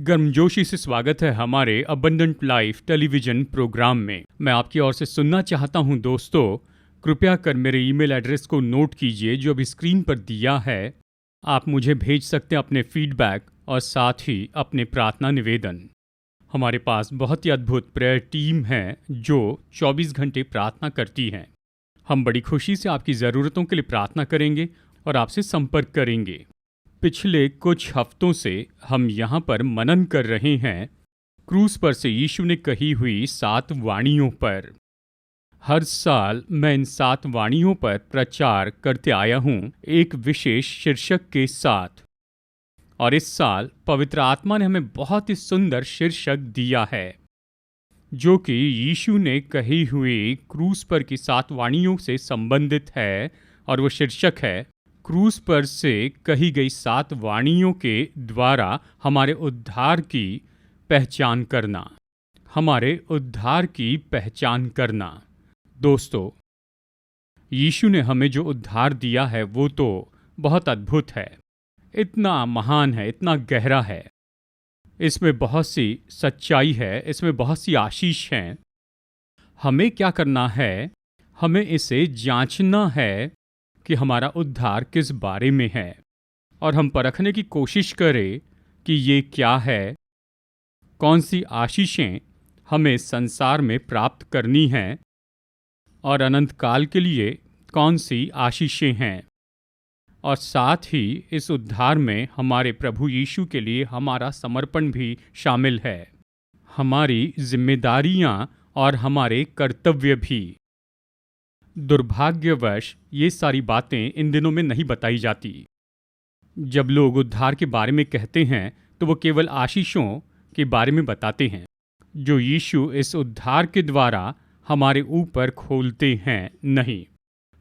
गर्मजोशी से स्वागत है हमारे अबंडेंट लाइफ टेलीविजन प्रोग्राम में। मैं आपकी ओर से सुनना चाहता हूं दोस्तों, कृपया कर मेरे ईमेल एड्रेस को नोट कीजिए जो अभी स्क्रीन पर दिया है। आप मुझे भेज सकते हैं अपने फीडबैक और साथ ही अपने प्रार्थना निवेदन। हमारे पास बहुत ही अद्भुत प्रेयर टीम है जो 24 घंटे प्रार्थना करती है। हम बड़ी खुशी से आपकी ज़रूरतों के लिए प्रार्थना करेंगे और आपसे संपर्क करेंगे। पिछले कुछ हफ्तों से हम यहाँ पर मनन कर रहे हैं क्रूस पर से यीशु ने कही हुई 7 वाणियों पर। हर साल मैं इन 7 वाणियों पर प्रचार करते आया हूँ एक विशेष शीर्षक के साथ, और इस साल पवित्र आत्मा ने हमें बहुत ही सुंदर शीर्षक दिया है जो कि यीशु ने कही हुई क्रूस पर की 7 वाणियों से संबंधित है। और वो शीर्षक है क्रूस पर से कही गई 7 वाणियों के द्वारा हमारे उद्धार की पहचान करना। हमारे उद्धार की पहचान करना। दोस्तों, यीशु ने हमें जो उद्धार दिया है वो तो बहुत अद्भुत है, इतना महान है, इतना गहरा है। इसमें बहुत सी सच्चाई है, इसमें बहुत सी आशीष हैं। हमें क्या करना है? हमें इसे जांचना है कि हमारा उद्धार किस बारे में है, और हम परखने की कोशिश करें कि ये क्या है, कौन सी आशीषें हमें संसार में प्राप्त करनी हैं और अनंत काल के लिए कौन सी आशीषें हैं। और साथ ही इस उद्धार में हमारे प्रभु यीशु के लिए हमारा समर्पण भी शामिल है, हमारी जिम्मेदारियां और हमारे कर्तव्य भी। दुर्भाग्यवश ये सारी बातें इन दिनों में नहीं बताई जाती। जब लोग उद्धार के बारे में कहते हैं तो वो केवल आशीषों के बारे में बताते हैं जो यीशु इस उद्धार के द्वारा हमारे ऊपर खोलते हैं। नहीं,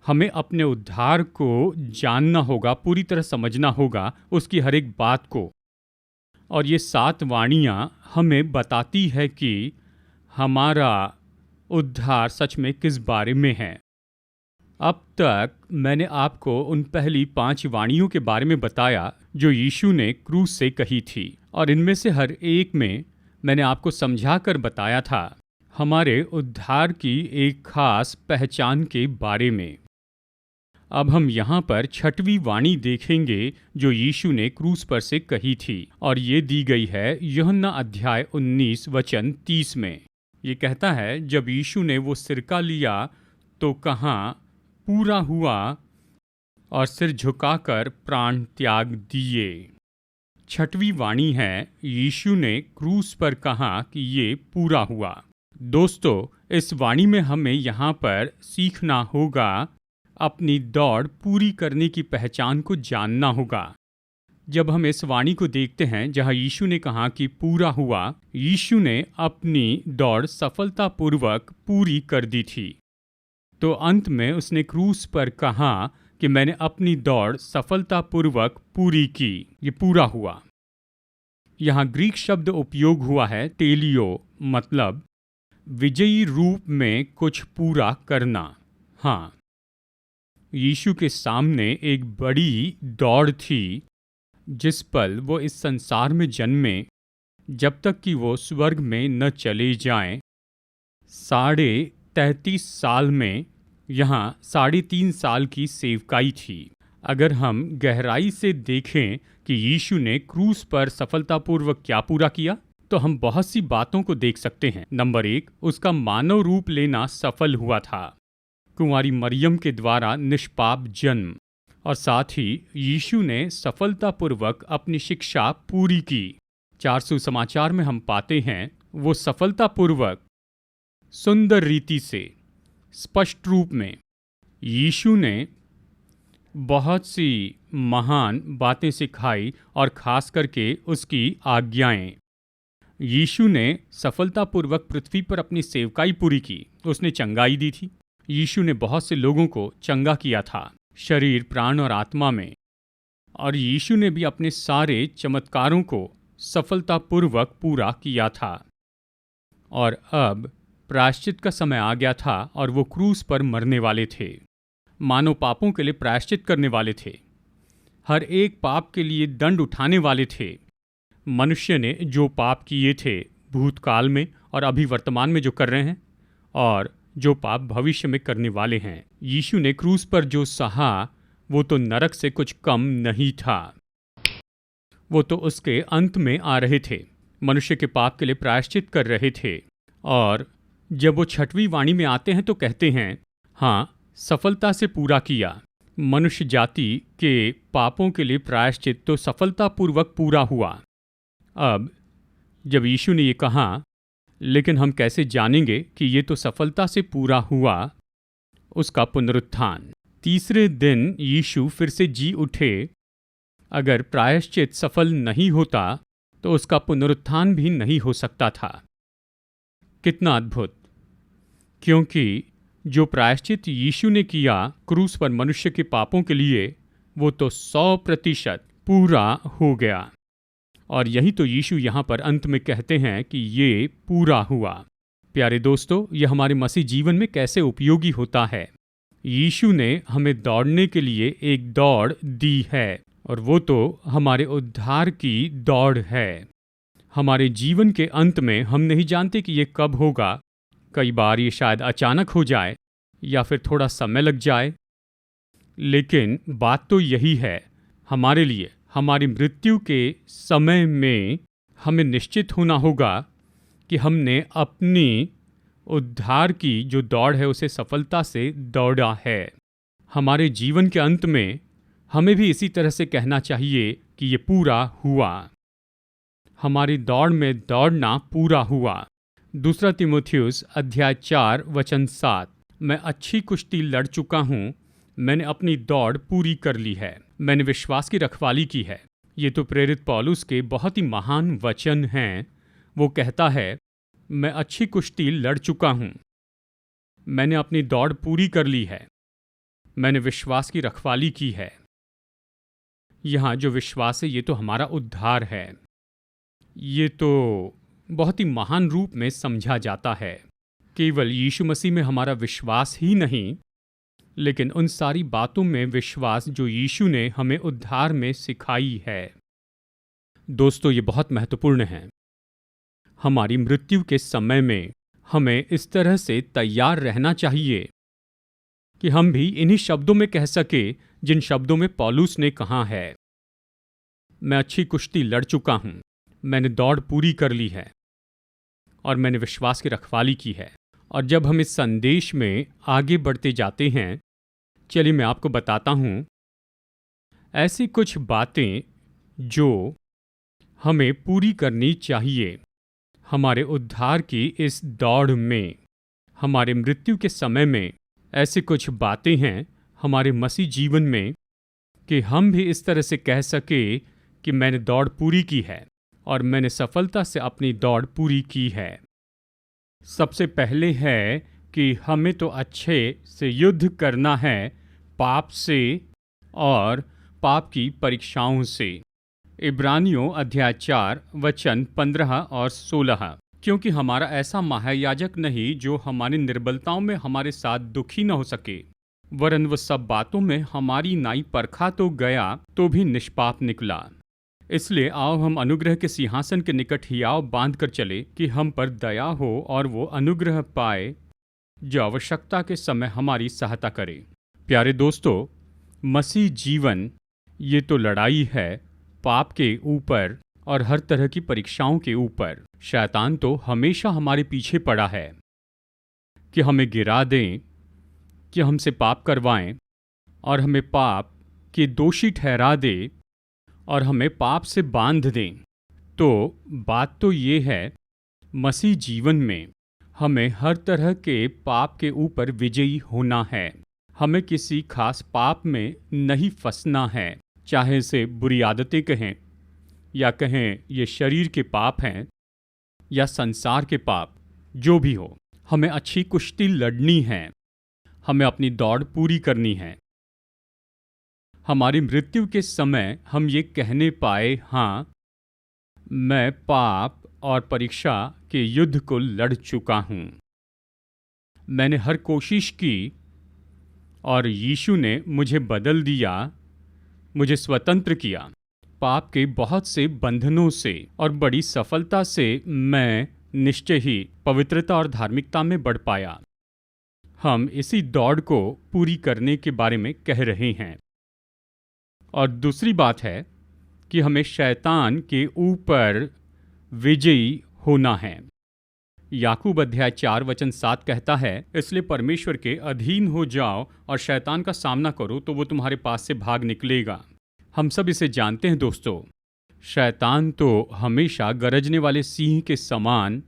हमें अपने उद्धार को जानना होगा, पूरी तरह समझना होगा उसकी हर एक बात को। और ये 7 वाणियाँ हमें बताती है कि हमारा उद्धार सच में किस बारे में है। अब तक मैंने आपको उन पहली 5 वाणियों के बारे में बताया जो यीशु ने क्रूस से कही थी, और इनमें से हर एक में मैंने आपको समझा कर बताया था हमारे उद्धार की एक खास पहचान के बारे में। अब हम यहाँ पर 6वीं वाणी देखेंगे जो यीशु ने क्रूस पर से कही थी, और ये दी गई है यूहन्ना अध्याय 19 वचन 30 में। ये कहता है, जब यीशु ने वो सिरका लिया तो कहा, पूरा हुआ, और सिर झुकाकर प्राण त्याग दिए। 6वीं वाणी है, यीशु ने क्रूस पर कहा कि ये पूरा हुआ। दोस्तों, इस वाणी में हमें यहाँ पर सीखना होगा, अपनी दौड़ पूरी करने की पहचान को जानना होगा। जब हम इस वाणी को देखते हैं जहाँ यीशु ने कहा कि पूरा हुआ, यीशु ने अपनी दौड़ सफलतापूर्वक पूरी कर दी थी। तो अंत में उसने क्रूस पर कहा कि मैंने अपनी दौड़ सफलतापूर्वक पूरी की, ये पूरा हुआ। यहाँ ग्रीक शब्द उपयोग हुआ है टेलियो, मतलब विजयी रूप में कुछ पूरा करना। हाँ, यीशु के सामने एक बड़ी दौड़ थी जिस पल वो इस संसार में जन्मे जब तक कि वो स्वर्ग में न चले जाएं। 33.5 साल में यहाँ 3.5 साल की सेवकाई थी। अगर हम गहराई से देखें कि यीशु ने क्रूस पर सफलतापूर्वक क्या पूरा किया, तो हम बहुत सी बातों को देख सकते हैं। नंबर 1, उसका मानव रूप लेना सफल हुआ था, कुंवारी मरियम के द्वारा निष्पाप जन्म, और साथ ही यीशु ने सफलतापूर्वक अपनी शिक्षा पूरी की। 4 सुसमाचार में हम पाते हैं वो सफलतापूर्वक, सुंदर रीति से, स्पष्ट रूप में यीशु ने बहुत सी महान बातें सिखाई, और खास करके उसकी आज्ञाएं। यीशु ने सफलतापूर्वक पृथ्वी पर अपनी सेवकाई पूरी की। उसने चंगाई दी थी। यीशु ने बहुत से लोगों को चंगा किया था, शरीर, प्राण और आत्मा में। और यीशु ने भी अपने सारे चमत्कारों को सफलतापूर्वक पूरा किया था। और अब प्रायश्चित का समय आ गया था और वो क्रूस पर मरने वाले थे, मानव पापों के लिए प्रायश्चित करने वाले थे, हर एक पाप के लिए दंड उठाने वाले थे। मनुष्य ने जो पाप किए थे भूतकाल में और अभी वर्तमान में जो कर रहे हैं और जो पाप भविष्य में करने वाले हैं। यीशु ने क्रूस पर जो सहा वो तो नरक से कुछ कम नहीं था। वो तो उसके अंत में आ रहे थे, मनुष्य के पाप के लिए प्रायश्चित कर रहे थे। और जब वो छठवीं वाणी में आते हैं तो कहते हैं, हाँ, सफलता से पूरा किया। मनुष्य जाति के पापों के लिए प्रायश्चित तो सफलतापूर्वक पूरा हुआ। अब जब यीशु ने ये कहा, लेकिन हम कैसे जानेंगे कि ये तो सफलता से पूरा हुआ? उसका पुनरुत्थान। तीसरे दिन यीशु फिर से जी उठे। अगर प्रायश्चित सफल नहीं होता तो उसका पुनरुत्थान भी नहीं हो सकता था। कितना अद्भुत! क्योंकि जो प्रायश्चित यीशु ने किया क्रूस पर मनुष्य के पापों के लिए, वो तो 100% पूरा हो गया। और यही तो यीशु यहाँ पर अंत में कहते हैं कि ये पूरा हुआ। प्यारे दोस्तों, यह हमारे मसीह जीवन में कैसे उपयोगी होता है। यीशु ने हमें दौड़ने के लिए एक दौड़ दी है, और वो तो हमारे उद्धार की दौड़ है। हमारे जीवन के अंत में हम नहीं जानते कि ये कब होगा। कई बार ये शायद अचानक हो जाए या फिर थोड़ा समय लग जाए, लेकिन बात तो यही है, हमारे लिए हमारी मृत्यु के समय में हमें निश्चित होना होगा कि हमने अपनी उद्धार की जो दौड़ है उसे सफलता से दौड़ा है। हमारे जीवन के अंत में हमें भी इसी तरह से कहना चाहिए कि ये पूरा हुआ। हमारी दौड़ में दौड़ना पूरा हुआ। दूसरा तीमुथियुस अध्याय 4 वचन 7, मैं अच्छी कुश्ती लड़ चुका हूँ, मैंने अपनी दौड़ पूरी कर ली है, मैंने विश्वास की रखवाली की है। ये तो प्रेरित पौलुस के बहुत ही महान वचन हैं। वो कहता है, मैं अच्छी कुश्ती लड़ चुका हूँ, मैंने अपनी दौड़ पूरी कर ली है, मैंने विश्वास की रखवाली की है। यहाँ जो विश्वास है ये तो हमारा उद्धार है। ये तो बहुत ही महान रूप में समझा जाता है। केवल यीशु मसीह में हमारा विश्वास ही नहीं, लेकिन उन सारी बातों में विश्वास जो यीशु ने हमें उद्धार में सिखाई है। दोस्तों, ये बहुत महत्वपूर्ण है। हमारी मृत्यु के समय में हमें इस तरह से तैयार रहना चाहिए कि हम भी इन्हीं शब्दों में कह सके जिन शब्दों में पौलुस ने कहा है, मैं अच्छी कुश्ती लड़ चुका हूं, मैंने दौड़ पूरी कर ली है और मैंने विश्वास की रखवाली की है। और जब हम इस संदेश में आगे बढ़ते जाते हैं, चलिए मैं आपको बताता हूं ऐसी कुछ बातें जो हमें पूरी करनी चाहिए हमारे उद्धार की इस दौड़ में। हमारे मृत्यु के समय में ऐसी कुछ बातें हैं हमारे मसीह जीवन में कि हम भी इस तरह से कह सके कि मैंने दौड़ पूरी की है और मैंने सफलता से अपनी दौड़ पूरी की है। सबसे पहले है कि हमें तो अच्छे से युद्ध करना है पाप से और पाप की परीक्षाओं से। इब्रानियों अध्याय 4 वचन 15 और 16, क्योंकि हमारा ऐसा महायाजक नहीं जो हमारी निर्बलताओं में हमारे साथ दुखी न हो सके, वरन वह सब बातों में हमारी नाई परखा तो गया तो भी निष्पाप निकला। इसलिए आओ हम अनुग्रह के सिंहासन के निकट हियाव बांध कर चले कि हम पर दया हो और वो अनुग्रह पाए जो आवश्यकता के समय हमारी सहायता करे। प्यारे दोस्तों, मसीह जीवन ये तो लड़ाई है पाप के ऊपर और हर तरह की परीक्षाओं के ऊपर। शैतान तो हमेशा हमारे पीछे पड़ा है कि हमें गिरा दें, कि हमसे पाप करवाएं और हमें पाप के दोषी ठहरा दे और हमें पाप से बांध दें। तो बात तो ये है, मसीह जीवन में हमें हर तरह के पाप के ऊपर विजयी होना है। हमें किसी खास पाप में नहीं फंसना है, चाहे इसे बुरी आदतें कहें या कहें ये शरीर के पाप हैं या संसार के पाप, जो भी हो, हमें अच्छी कुश्ती लड़नी है, हमें अपनी दौड़ पूरी करनी है। हमारी मृत्यु के समय हम ये कहने पाए, हाँ, मैं पाप और परीक्षा के युद्ध को लड़ चुका हूँ, मैंने हर कोशिश की और यीशु ने मुझे बदल दिया, मुझे स्वतंत्र किया। पाप के बहुत से बंधनों से और बड़ी सफलता से मैं निश्चय ही पवित्रता और धार्मिकता में बढ़ पाया। हम इसी दौड़ को पूरी करने के बारे में कह रहे हैं। और दूसरी बात है कि हमें शैतान के ऊपर विजयी होना है। याकूब अध्याय 4 वचन 7 कहता है, इसलिए परमेश्वर के अधीन हो जाओ और शैतान का सामना करो तो वो तुम्हारे पास से भाग निकलेगा। हम सब इसे जानते हैं दोस्तों। शैतान तो हमेशा गरजने वाले सिंह के समान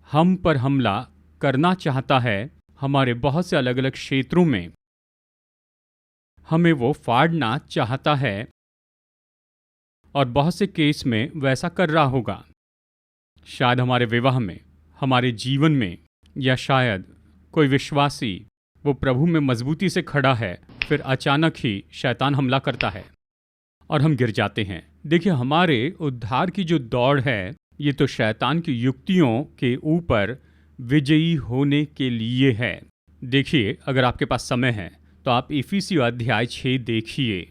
हम पर हमला करना चाहता है। हमारे बहुत से अलग अलग क्षेत्रों में हमें वो फाड़ना चाहता है और बहुत से केस में वैसा कर रहा होगा। शायद हमारे विवाह में, हमारे जीवन में, या शायद कोई विश्वासी वो प्रभु में मजबूती से खड़ा है, फिर अचानक ही शैतान हमला करता है और हम गिर जाते हैं। देखिए, हमारे उद्धार की जो दौड़ है ये तो शैतान की युक्तियों के ऊपर विजयी होने के लिए है। देखिए, अगर आपके पास समय है तो आप इफिसियों अध्याय 6 देखिए,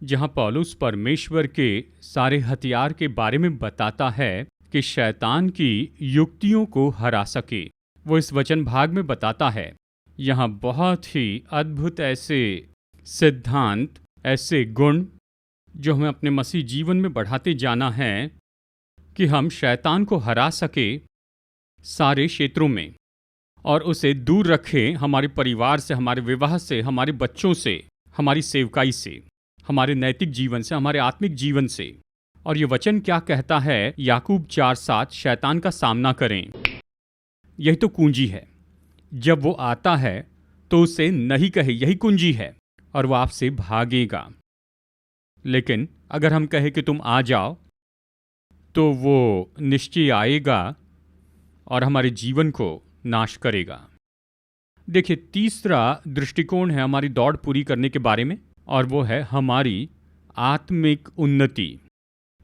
जहां पौलुस परमेश्वर के सारे हथियार के बारे में बताता है कि शैतान की युक्तियों को हरा सके। वो इस वचन भाग में बताता है, यहाँ बहुत ही अद्भुत ऐसे सिद्धांत, ऐसे गुण जो हमें अपने मसीह जीवन में बढ़ाते जाना है कि हम शैतान को हरा सके सारे क्षेत्रों में और उसे दूर रखें हमारे परिवार से, हमारे विवाह से, हमारे बच्चों से, हमारी सेवकाई से, हमारे नैतिक जीवन से, हमारे आत्मिक जीवन से। और ये वचन क्या कहता है? याकूब 4:7, शैतान का सामना करें। यही तो कुंजी है। जब वो आता है तो उसे नहीं कहे यही कुंजी है और वो आपसे भागेगा। लेकिन अगर हम कहें कि तुम आ जाओ तो वो निश्चय आएगा और हमारे जीवन को नाश करेगा। देखिए, तीसरा दृष्टिकोण है हमारी दौड़ पूरी करने के बारे में, और वो है हमारी आत्मिक उन्नति।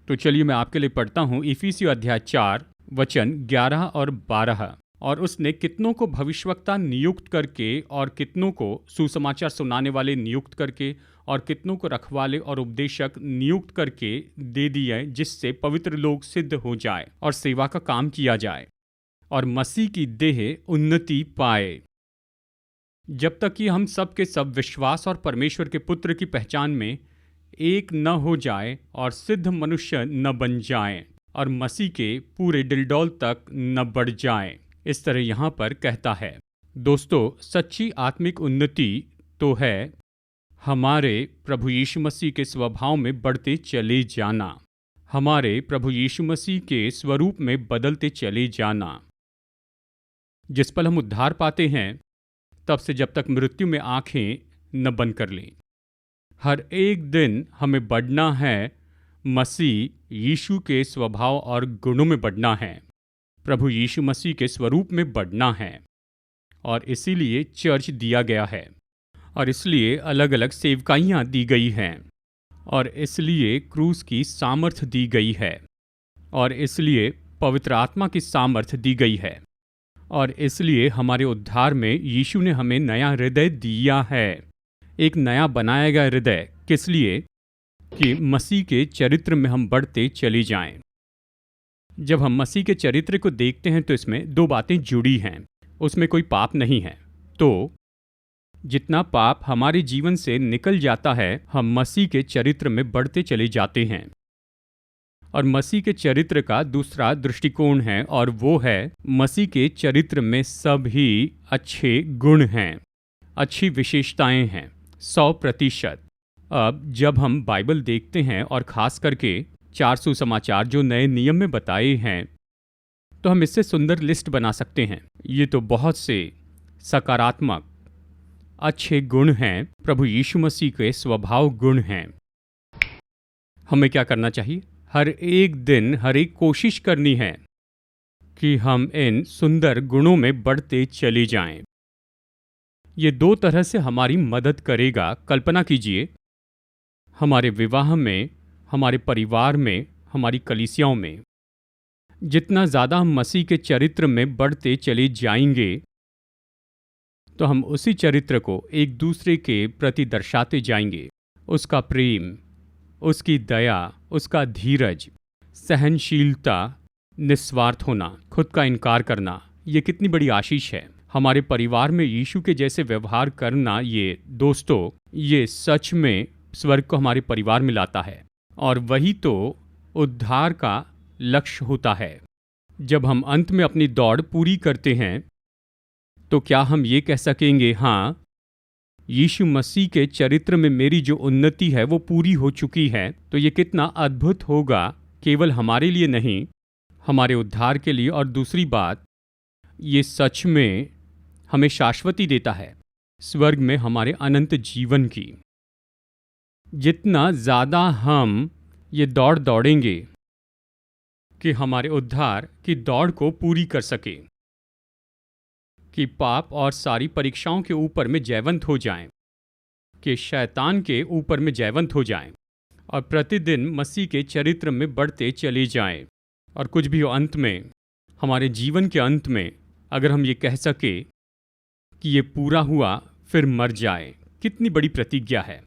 तो चलिए मैं आपके लिए पढ़ता हूँ इफिसियों अध्याय 4 वचन 11 और 12। और उसने कितनों को भविष्यवक्ता नियुक्त करके और कितनों को सुसमाचार सुनाने वाले नियुक्त करके और कितनों को रखवाले और उपदेशक नियुक्त करके दे दिए, जिससे पवित्र लोग सिद्ध हो जाए और सेवा का काम किया जाए और मसीह की देह उन्नति पाए, जब तक कि हम सब के सब विश्वास और परमेश्वर के पुत्र की पहचान में एक न हो जाए और सिद्ध मनुष्य न बन जाएं और मसीह के पूरे डिलडौल तक न बढ़ जाएं। इस तरह यहाँ पर कहता है। दोस्तों, सच्ची आत्मिक उन्नति तो है हमारे प्रभु यीशु मसीह के स्वभाव में बढ़ते चले जाना, हमारे प्रभु यीशु मसीह के स्वरूप में बदलते चले जाना। जिस पल हम उद्धार पाते हैं तब से जब तक मृत्यु में आंखें न बंद कर लें, हर एक दिन हमें बढ़ना है, मसीह यीशु के स्वभाव और गुणों में बढ़ना है, प्रभु यीशु मसीह के स्वरूप में बढ़ना है। और इसीलिए चर्च दिया गया है, और इसलिए अलग अलग सेवकाइयाँ दी गई हैं, और इसलिए क्रूस की सामर्थ दी गई है, और इसलिए पवित्र आत्मा की सामर्थ दी गई है, और इसलिए हमारे उद्धार में यीशु ने हमें नया हृदय दिया है, एक नया बनाया गया हृदय। किस लिए? कि मसीह के चरित्र में हम बढ़ते चले जाएं। जब हम मसीह के चरित्र को देखते हैं तो इसमें दो बातें जुड़ी हैं। उसमें कोई पाप नहीं है, तो जितना पाप हमारे जीवन से निकल जाता है, हम मसीह के चरित्र में बढ़ते चले जाते हैं। और मसीह के चरित्र का दूसरा दृष्टिकोण है, और वो है मसीह के चरित्र में सभी अच्छे गुण हैं, अच्छी विशेषताएं हैं, 100%। अब जब हम बाइबल देखते हैं और खास करके 4 सुसमाचार जो नए नियम में बताए हैं, तो हम इससे सुंदर लिस्ट बना सकते हैं। ये तो बहुत से सकारात्मक अच्छे गुण हैं, प्रभु यीशु मसीह के स्वभाव गुण हैं। हमें क्या करना चाहिए? हर एक दिन, हर एक कोशिश करनी है कि हम इन सुंदर गुणों में बढ़ते चले जाएं। ये दो तरह से हमारी मदद करेगा। कल्पना कीजिए, हमारे विवाह में, हमारे परिवार में, हमारी कलीसियाओं में जितना ज़्यादा हम मसीह के चरित्र में बढ़ते चले जाएंगे, तो हम उसी चरित्र को एक दूसरे के प्रति दर्शाते जाएंगे। उसका प्रेम, उसकी दया, उसका धीरज, सहनशीलता, निस्वार्थ होना, खुद का इनकार करना, ये कितनी बड़ी आशीष है। हमारे परिवार में यीशु के जैसे व्यवहार करना, ये दोस्तों, ये सच में स्वर्ग को हमारे परिवार में लाता है। और वही तो उद्धार का लक्ष्य होता है। जब हम अंत में अपनी दौड़ पूरी करते हैं तो क्या हम ये कह सकेंगे, हाँ, यीशु मसीह के चरित्र में मेरी जो उन्नति है वो पूरी हो चुकी है। तो ये कितना अद्भुत होगा, केवल हमारे लिए नहीं, हमारे उद्धार के लिए। और दूसरी बात, ये सच में हमें शाश्वती देता है, स्वर्ग में हमारे अनंत जीवन की। जितना ज़्यादा हम ये दौड़ दौड़ेंगे कि हमारे उद्धार की दौड़ को पूरी कर सके, कि पाप और सारी परीक्षाओं के ऊपर में जयवंत हो जाएं, कि शैतान के ऊपर में जयवंत हो जाएं और प्रतिदिन मसीह के चरित्र में बढ़ते चले जाएं। और कुछ भी हो, अंत में, हमारे जीवन के अंत में, अगर हम ये कह सके कि ये पूरा हुआ, फिर मर जाए, कितनी बड़ी प्रतिज्ञा है।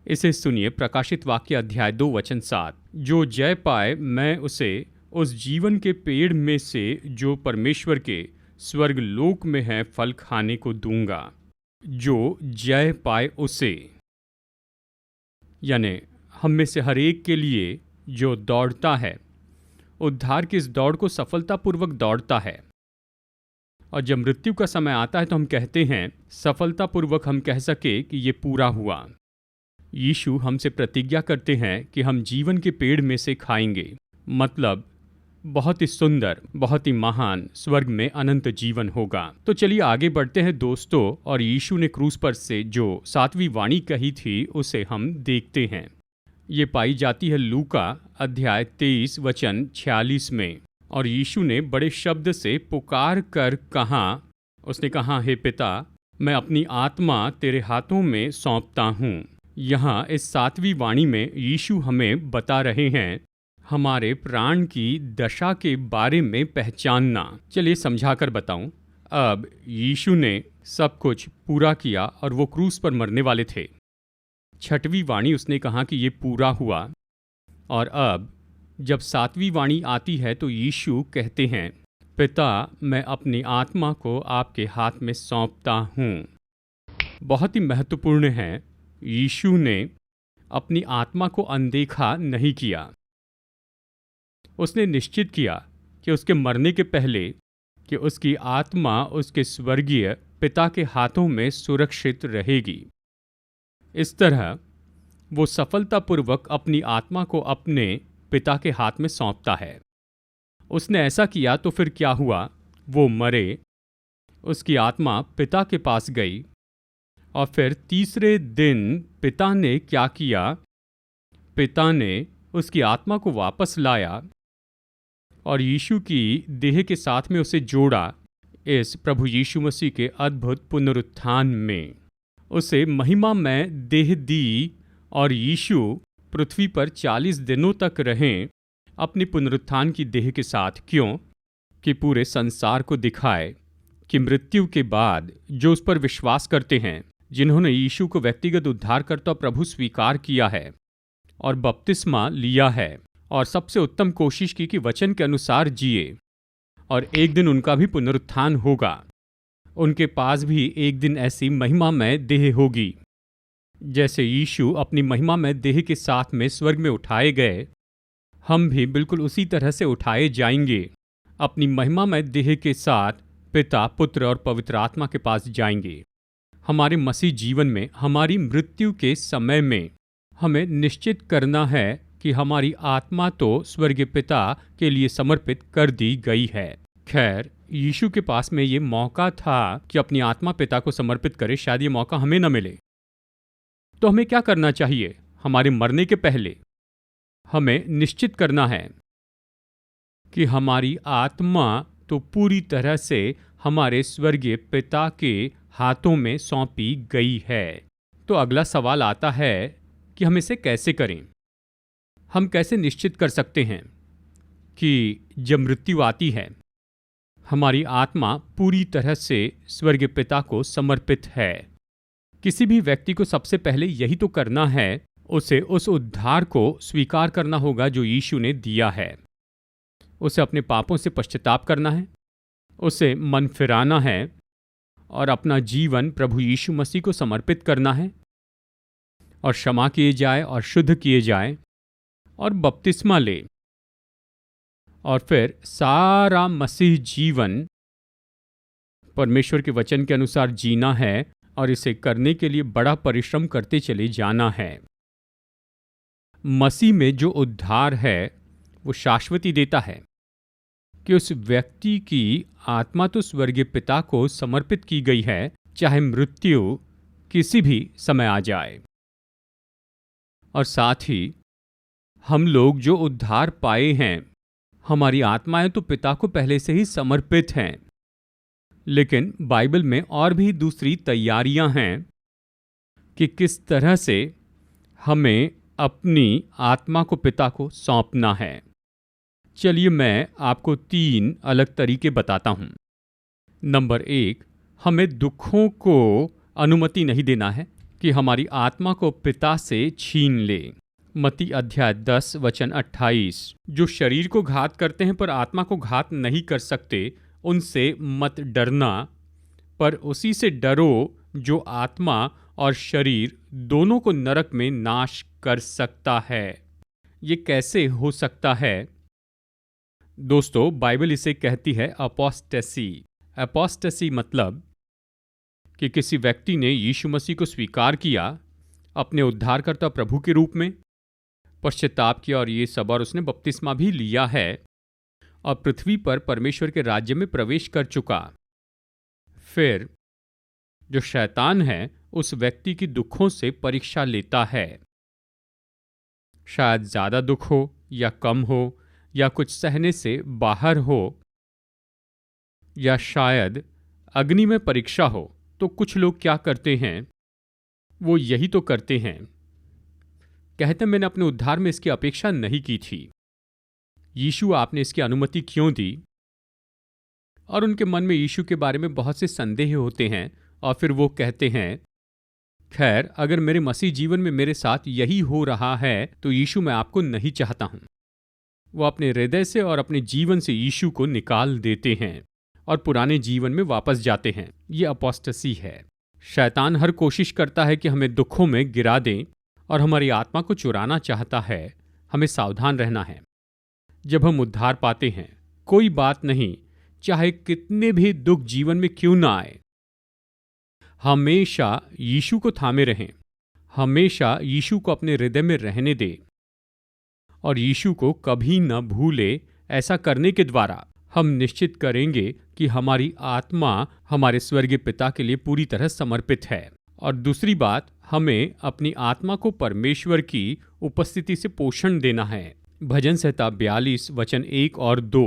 इसे सुनिए, प्रकाशित वाक्य अध्याय 2 वचन 7। जो जय पाए, मैं उसे उस जीवन के पेड़ में से जो परमेश्वर के स्वर्ग लोक में है फल खाने को दूंगा। जो जय पाए उसे, यानी हम में से हर एक के लिए जो दौड़ता है, उद्धार की इस दौड़ को सफलतापूर्वक दौड़ता है। और जब मृत्यु का समय आता है तो हम कहते हैं, सफलतापूर्वक हम कह सके कि ये पूरा हुआ। यीशु हमसे प्रतिज्ञा करते हैं कि हम जीवन के पेड़ में से खाएंगे, मतलब बहुत ही सुंदर, बहुत ही महान स्वर्ग में अनंत जीवन होगा। तो चलिए आगे बढ़ते हैं दोस्तों, और यीशु ने क्रूस पर से जो 7वीं वाणी कही थी उसे हम देखते हैं। ये पाई जाती है लूका अध्याय 23 वचन 46 में। और यीशु ने बड़े शब्द से पुकार कर कहा, उसने कहा, हे पिता, मैं अपनी आत्मा तेरे हाथों में सौंपता हूँ। यहाँ इस 7वीं वाणी में यीशु हमें बता रहे हैं हमारे प्राण की दशा के बारे में पहचानना। चलिए समझा कर बताऊं। अब यीशु ने सब कुछ पूरा किया और वो क्रूस पर मरने वाले थे। 6वीं वाणी उसने कहा कि ये पूरा हुआ। और अब जब 7वीं वाणी आती है तो यीशु कहते हैं, पिता, मैं अपनी आत्मा को आपके हाथ में सौंपता हूँ। बहुत ही महत्वपूर्ण है, यीशु ने अपनी आत्मा को अनदेखा नहीं किया। उसने निश्चित किया कि उसके मरने के पहले कि उसकी आत्मा उसके स्वर्गीय पिता के हाथों में सुरक्षित रहेगी। इस तरह वो सफलतापूर्वक अपनी आत्मा को अपने पिता के हाथ में सौंपता है। उसने ऐसा किया तो फिर क्या हुआ? वो मरे, उसकी आत्मा पिता के पास गई, और फिर तीसरे दिन पिता ने क्या किया? पिता ने उसकी आत्मा को वापस लाया और यीशु की देह के साथ में उसे जोड़ा। इस प्रभु यीशु मसीह के अद्भुत पुनरुत्थान में उसे महिमा में देह दी और यीशु पृथ्वी पर 40 दिनों तक रहें अपनी पुनरुत्थान की देह के साथ। क्यों? कि पूरे संसार को दिखाए कि मृत्यु के बाद जो उस पर विश्वास करते हैं, जिन्होंने यीशु को व्यक्तिगत उद्धारकर्ता प्रभु स्वीकार किया है और बपतिस्मा लिया है और सबसे उत्तम कोशिश की कि वचन के अनुसार जिए, और एक दिन उनका भी पुनरुत्थान होगा। उनके पास भी एक दिन ऐसी महिमामय देह होगी। जैसे यीशु अपनी महिमामय देह के साथ में स्वर्ग में उठाए गए, हम भी बिल्कुल उसी तरह से उठाए जाएंगे। अपनी महिमामय देह के साथ पिता, पुत्र और पवित्र आत्मा के पास जाएंगे। हमारे मसीह जीवन में हमारी मृत्यु के समय में हमें निश्चित करना है कि हमारी आत्मा तो स्वर्गीय पिता के लिए समर्पित कर दी गई है। खैर, यीशु के पास में ये मौका था कि अपनी आत्मा पिता को समर्पित करे। शायद ये मौका हमें न मिले। तो हमें क्या करना चाहिए? हमारे मरने के पहले हमें निश्चित करना है कि हमारी आत्मा तो पूरी तरह से हमारे स्वर्गीय पिता के हाथों में सौंपी गई है। तो अगला सवाल आता है कि हम इसे कैसे करें? हम कैसे निश्चित कर सकते हैं कि जब मृत्यु आती है हमारी आत्मा पूरी तरह से स्वर्गीय पिता को समर्पित है? किसी भी व्यक्ति को सबसे पहले यही तो करना है। उसे उस उद्धार को स्वीकार करना होगा जो यीशु ने दिया है। उसे अपने पापों से पश्चाताप करना है, उसे मन फिराना है और अपना जीवन प्रभु यीशु मसीह को समर्पित करना है और क्षमा किए जाए और शुद्ध किए जाए और बपतिस्मा ले और फिर सारा मसीह जीवन परमेश्वर के वचन के अनुसार जीना है और इसे करने के लिए बड़ा परिश्रम करते चले जाना है। मसीह में जो उद्धार है वो शाश्वती देता है कि उस व्यक्ति की आत्मा तो स्वर्गीय पिता को समर्पित की गई है, चाहे मृत्यु किसी भी समय आ जाए। और साथ ही हम लोग जो उद्धार पाए हैं, हमारी आत्माएं तो पिता को पहले से ही समर्पित हैं, लेकिन बाइबल में और भी दूसरी तैयारियां हैं कि किस तरह से हमें अपनी आत्मा को पिता को सौंपना है। चलिए मैं आपको 3 अलग तरीके बताता हूं। नंबर 1, हमें दुखों को अनुमति नहीं देना है कि हमारी आत्मा को पिता से छीन ले। मत्ती अध्याय 10 वचन 28, जो शरीर को घात करते हैं पर आत्मा को घात नहीं कर सकते, उनसे मत डरना, पर उसी से डरो जो आत्मा और शरीर दोनों को नरक में नाश कर सकता है। ये कैसे हो सकता है? दोस्तों, बाइबल इसे कहती है अपोस्टेसी। अपोस्टेसी मतलब कि किसी व्यक्ति ने यीशु मसीह को स्वीकार किया अपने उद्धारकर्ता प्रभु के रूप में, पश्चाताप किया और ये सब, और उसने बपतिस्मा भी लिया है और पृथ्वी पर परमेश्वर के राज्य में प्रवेश कर चुका। फिर जो शैतान है उस व्यक्ति की दुखों से परीक्षा लेता है। शायद ज्यादा दुख हो या कम हो या कुछ सहने से बाहर हो, या शायद अग्नि में परीक्षा हो। तो कुछ लोग क्या करते हैं, वो यही तो करते हैं, कहते मैंने अपने उद्धार में इसकी अपेक्षा नहीं की थी, यीशु आपने इसकी अनुमति क्यों दी? और उनके मन में यीशु के बारे में बहुत से संदेह होते हैं और फिर वो कहते हैं, खैर अगर मेरे मसीह जीवन में मेरे साथ यही हो रहा है तो यीशु मैं आपको नहीं चाहता हूं। वो अपने हृदय से और अपने जीवन से यीशु को निकाल देते हैं और पुराने जीवन में वापस जाते हैं। ये अपोस्टेसी है। शैतान हर कोशिश करता है कि हमें दुखों में गिरा दें और हमारी आत्मा को चुराना चाहता है। हमें सावधान रहना है। जब हम उद्धार पाते हैं, कोई बात नहीं, चाहे कितने भी दुख जीवन में क्यों ना आए, हमेशा यीशु को थामे रहें, हमेशा यीशु को अपने हृदय में रहने दें और यीशु को कभी न भूले। ऐसा करने के द्वारा हम निश्चित करेंगे कि हमारी आत्मा हमारे स्वर्गीय पिता के लिए पूरी तरह समर्पित है। और दूसरी बात, हमें अपनी आत्मा को परमेश्वर की उपस्थिति से पोषण देना है। भजन संहिता 42 वचन 1 और 2,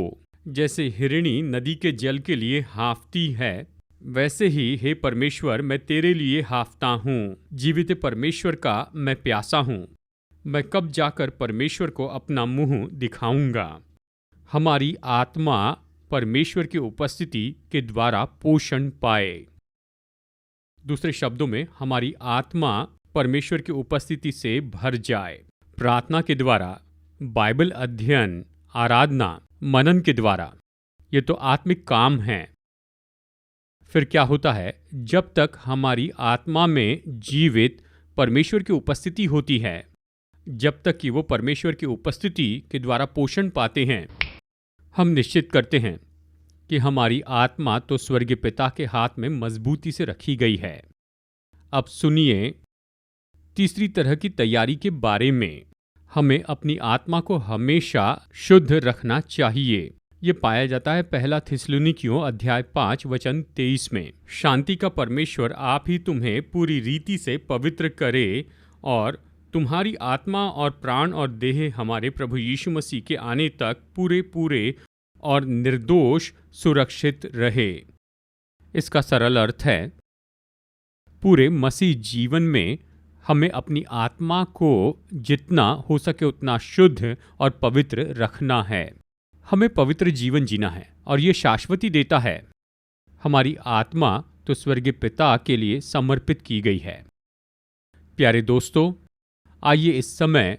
जैसे हिरणी नदी के जल के लिए हाँफती है, वैसे ही हे परमेश्वर मैं तेरे लिए हाँफता हूँ। जीवित परमेश्वर का मैं प्यासा हूँ। मैं कब जाकर परमेश्वर को अपना मुंह दिखाऊंगा। हमारी आत्मा परमेश्वर की उपस्थिति के द्वारा पोषण पाए। दूसरे शब्दों में, हमारी आत्मा परमेश्वर की उपस्थिति से भर जाए। प्रार्थना के द्वारा, बाइबल अध्ययन, आराधना, मनन के द्वारा। ये तो आत्मिक काम हैं। फिर क्या होता है, जब तक हमारी आत्मा में जीवित परमेश्वर की उपस्थिति होती है, जब तक कि वो परमेश्वर की उपस्थिति के द्वारा पोषण पाते हैं, हम निश्चित करते हैं कि हमारी आत्मा तो स्वर्गीय पिता के हाथ में मजबूती से रखी गई है। अब सुनिए तीसरी तरह की तैयारी के बारे में। हमें अपनी आत्मा को हमेशा शुद्ध रखना चाहिए। ये पाया जाता है 1 थिस्सलुनीकियों अध्याय 5 वचन 23 में। शांति का परमेश्वर आप ही तुम्हें पूरी रीति से पवित्र करे और तुम्हारी आत्मा और प्राण और देह हमारे प्रभु यीशु मसीह के आने तक पूरे पूरे और निर्दोष सुरक्षित रहे। इसका सरल अर्थ है, पूरे मसीह जीवन में हमें अपनी आत्मा को जितना हो सके उतना शुद्ध और पवित्र रखना है। हमें पवित्र जीवन जीना है और ये शाश्वती देता है। हमारी आत्मा तो स्वर्गीय पिता के लिए समर्पित की गई है। प्यारे दोस्तों, आइए इस समय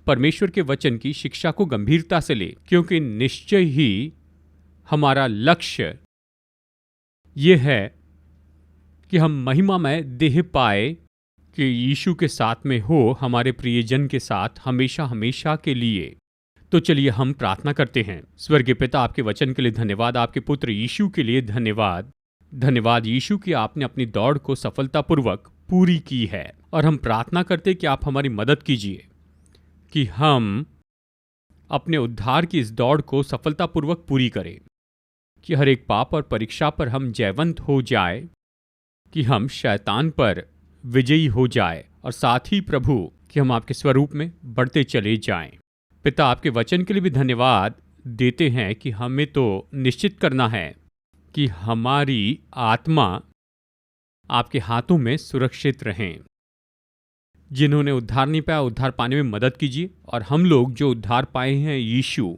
परमेश्वर के वचन की शिक्षा को गंभीरता से ले, क्योंकि निश्चय ही हमारा लक्ष्य ये है कि हम महिमामय देह पाए कि यीशु के साथ में हो, हमारे प्रियजन के साथ हमेशा हमेशा के लिए। तो चलिए हम प्रार्थना करते हैं। स्वर्गीय पिता, आपके वचन के लिए धन्यवाद, आपके पुत्र यीशु के लिए धन्यवाद। धन्यवाद यीशु कि आपने अपनी दौड़ को सफलतापूर्वक पूरी की है, और हम प्रार्थना करते कि आप हमारी मदद कीजिए कि हम अपने उद्धार की इस दौड़ को सफलतापूर्वक पूरी करें, कि हर एक पाप और परीक्षा पर हम जयवंत हो जाए, कि हम शैतान पर विजयी हो जाए, और साथ ही प्रभु कि हम आपके स्वरूप में बढ़ते चले जाएं। पिता, आपके वचन के लिए भी धन्यवाद देते हैं कि हमें तो निश्चित करना है कि हमारी आत्मा आपके हाथों में सुरक्षित रहें। जिन्होंने उद्धार नहीं पाया, उद्धार पाने में मदद कीजिए, और हम लोग जो उद्धार पाए हैं यीशु,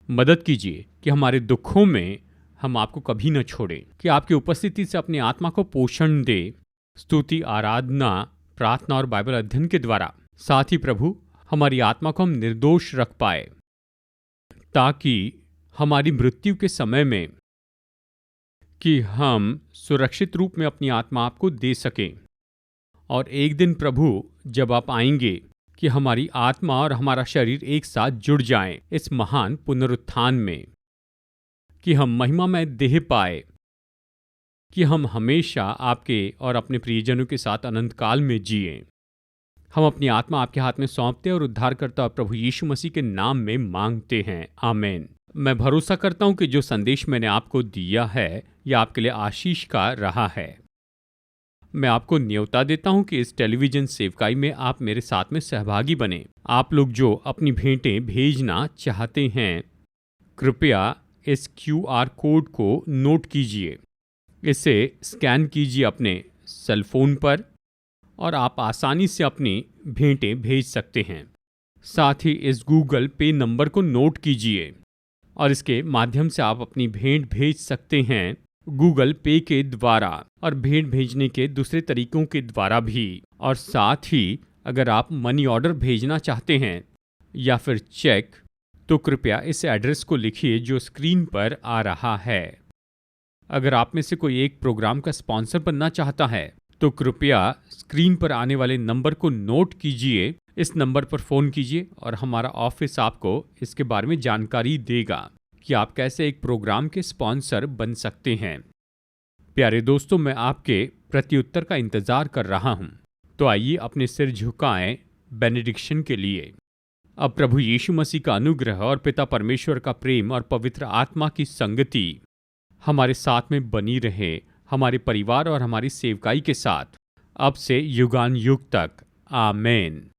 मदद कीजिए कि हमारे दुखों में हम आपको कभी न छोड़ें, कि आपकी उपस्थिति से अपनी आत्मा को पोषण दे, स्तुति, आराधना, प्रार्थना और बाइबल अध्ययन के द्वारा। साथ ही प्रभु हमारी आत्मा को हम निर्दोष रख पाए, ताकि हमारी मृत्यु के समय में कि हम सुरक्षित रूप में अपनी आत्मा आपको दे सकें, और एक दिन प्रभु जब आप आएंगे कि हमारी आत्मा और हमारा शरीर एक साथ जुड़ जाएं इस महान पुनरुत्थान में, कि हम महिमामय देह पाए, कि हम हमेशा आपके और अपने प्रियजनों के साथ अनंत काल में जिए। हम अपनी आत्मा आपके हाथ में सौंपते और उद्धारकर्ता प्रभु यीशु मसीह के नाम में मांगते हैं, आमीन। मैं भरोसा करता हूं कि जो संदेश मैंने आपको दिया है यह आपके लिए आशीष का रहा है। मैं आपको न्योता देता हूं कि इस टेलीविजन सेवकाई में आप मेरे साथ में सहभागी बने। आप लोग जो अपनी भेंटें भेजना चाहते हैं, कृपया इस QR कोड को नोट कीजिए, इसे स्कैन कीजिए अपने सेल फोन पर, और आप आसानी से अपनी भेंटें भेज सकते हैं। साथ ही इस गूगल पे नंबर को नोट कीजिए, और इसके माध्यम से आप अपनी भेंट भेज सकते हैं गूगल पे के द्वारा, और भेंट भेजने के दूसरे तरीकों के द्वारा भी। और साथ ही अगर आप मनी ऑर्डर भेजना चाहते हैं या फिर चेक, तो कृपया इस एड्रेस को लिखिए जो स्क्रीन पर आ रहा है। अगर आप में से कोई एक प्रोग्राम का स्पॉन्सर बनना चाहता है, तो कृपया स्क्रीन पर आने वाले नंबर को नोट कीजिए, इस नंबर पर फ़ोन कीजिए, और हमारा ऑफिस आपको इसके बारे में जानकारी देगा कि आप कैसे एक प्रोग्राम के स्पॉन्सर बन सकते हैं। प्यारे दोस्तों, मैं आपके प्रत्युत्तर का इंतज़ार कर रहा हूँ। तो आइए अपने सिर झुकाएं बेनेडिक्शन के लिए। अब प्रभु यीशु मसीह का अनुग्रह और पिता परमेश्वर का प्रेम और पवित्र आत्मा की संगति हमारे साथ में बनी रहे, हमारे परिवार और हमारी सेवकाई के साथ अब से युगान युग तक। आमीन।